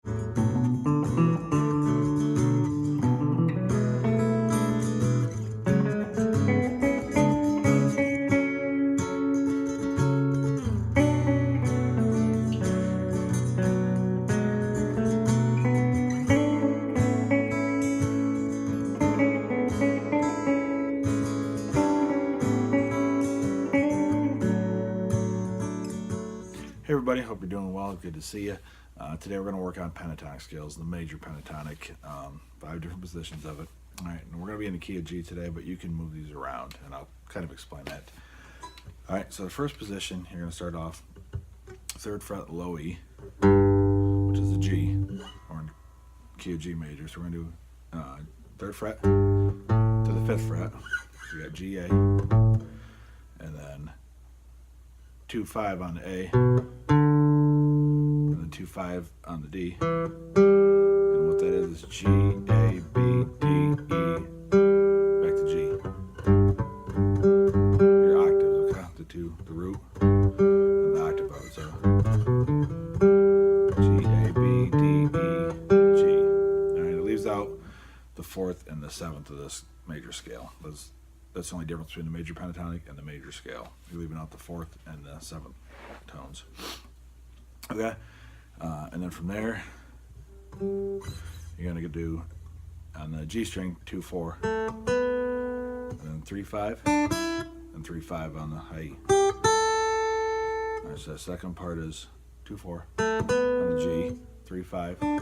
Hey everybody, hope you're doing well. Good to see you. Today we're going to work on pentatonic scales, the major pentatonic, 5 different positions of it. All right, and we're going to be in the key of G today, but you can move these around, and I'll kind of explain that. All right, so the first position, you're going to start off 3rd fret low E, which is a G, or in key of G major. So we're going to do 3rd fret to the 5th fret. So you got G, A, and then 2-5 on the A, and then 2-5 on the D, and what that is G, A, B, D, E, back to G. Your octaves, okay? The root, and the octave of it. So G, A, B, D, E, G. Alright, it leaves out the 4th and the 7th of this major scale. That's the only difference between the major pentatonic and the major scale. You're leaving out the 4th and the 7th tones. Okay, and then from there, you're gonna do on the G string 2-4, and then 3-5, and 3-5 on the high E. All right, so the second part is 2-4 on the G, 3-5, and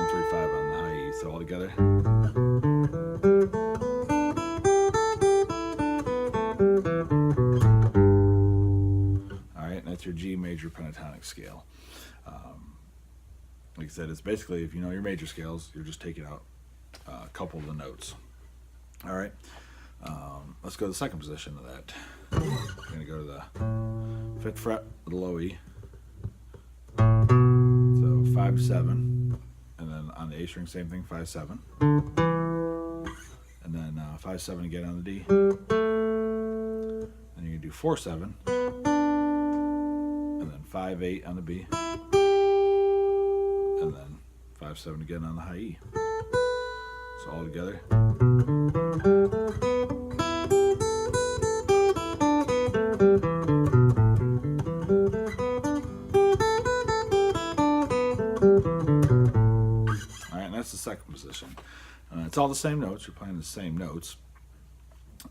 3-5 on the high E. So all together. That's your G major pentatonic scale. Like I said, it's basically, if you know your major scales, you're just taking out a couple of the notes. All right, let's go to the second position of that. We're going to go to the 5th fret of the low E. So 5-7, and then on the A string, same thing, 5-7, and then 5-7 again on the D. And you're going to do 4-7. And then 5-8 on the B, and then 5-7 again on the high E. So all together. All right, and that's the second position. It's all the same notes. You're playing the same notes.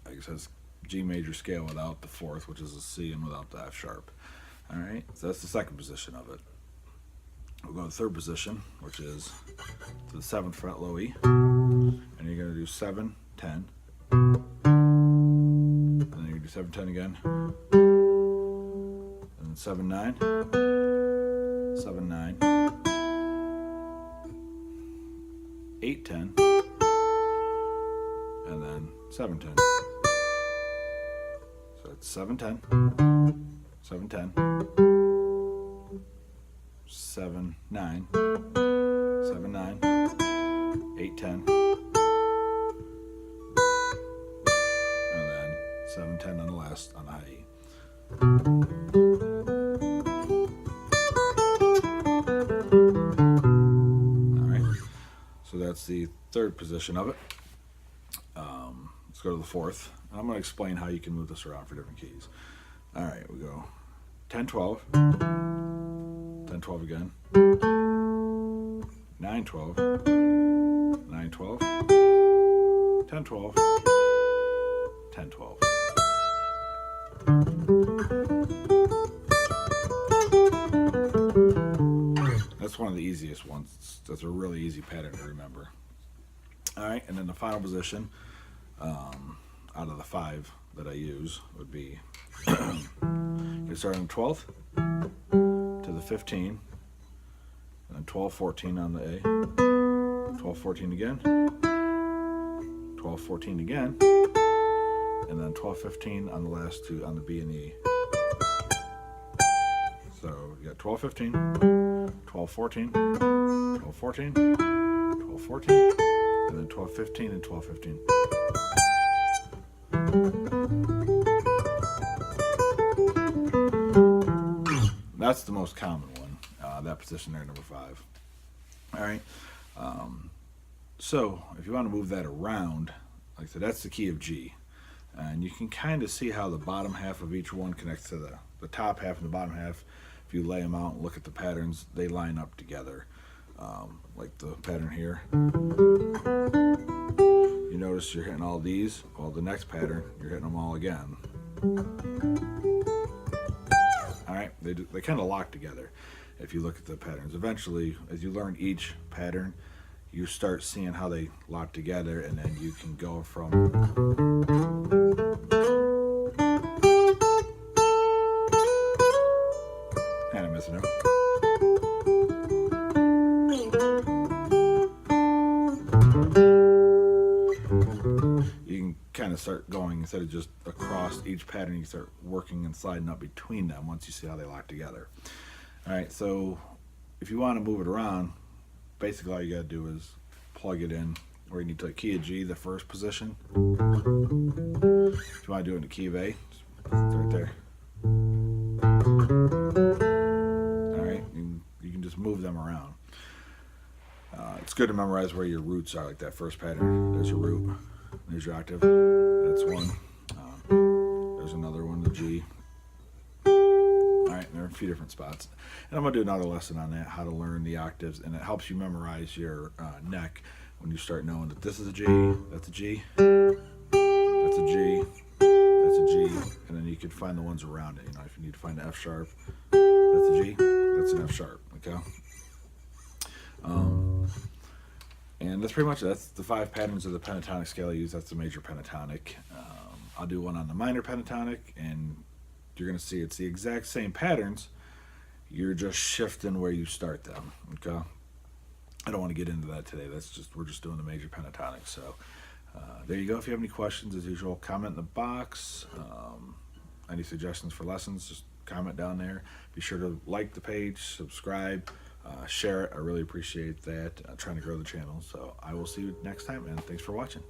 Like it says, G major scale without the 4th, which is a C, and without the F sharp. All right, so that's the second position of it. We'll go to the 3rd position, which is to the 7th fret low E, and you're going to do 7-10, and then you're going to do 7-10 again, and then 7-9, 7-9, 8-10, and then 7-10. So it's 7-10. 7-10, 7-9, 7-9, 8-10, and then 7-10 on the last on the high E. All right, so that's the 3rd position of it. Let's go to the 4th. I'm going to explain how you can move this around for different keys. All right, we go 10-12, 10-12 again, 9-12, 9-12, 10-12, 10-12. That's one of the easiest ones. That's a really easy pattern to remember. All right, and then the final position out of the 5 that I use would be you start on the 12th to the 15, and then 12-14 on the A, 12-14 again, 12-14 again, and then 12-15 on the last two, on the B and the E. So you got 12-15, 12-14, 12-14, 12-14, and then 12-15 and 12-15. That's the most common one. that position there, number 5. All right. So if you want to move that around, like I said, that's the key of G. And you can kind of see how the bottom half of each one connects to the top half and the bottom half. If you lay them out and look at the patterns, they line up together. Like the pattern here. You notice you're hitting all these. Well, the next pattern, you're hitting them all again. All right, they kind of lock together if you look at the patterns. Eventually, as you learn each pattern, you start seeing how they lock together, and then you can go from kind of missing it. You can kind of start going, instead of just across each pattern, you start working and sliding up between them once you see how they lock together. All right, so if you want to move it around, basically all you got to do is plug it in where you need to, like key of G, the first position. If you want to do it in the key of A, it's right there. All right, you can just move them around. It's good to memorize where your roots are, like that first pattern. There's your root, there's your octave, that's one. There's another one, the G. Alright, there are a few different spots. And I'm going to do another lesson on that, how to learn the octaves, and it helps you memorize your neck when you start knowing that this is a G, that's a G, that's a G, that's a G, and then you can find the ones around it. You know, if you need to find the F sharp, that's a G, that's an F sharp, okay? And that's pretty much it. That's the 5 patterns of the pentatonic scale I use. That's the major pentatonic. I'll do one on the minor pentatonic, and you're going to see it's the exact same patterns. You're just shifting where you start them. Okay. I don't want to get into that today. We're just doing the major pentatonic. So there you go. If you have any questions, as usual, comment in the box. Any suggestions for lessons, just comment down there. Be sure to like the page, subscribe. Share it. I really appreciate that. Trying to grow the channel. So I will see you next time, and thanks for watching.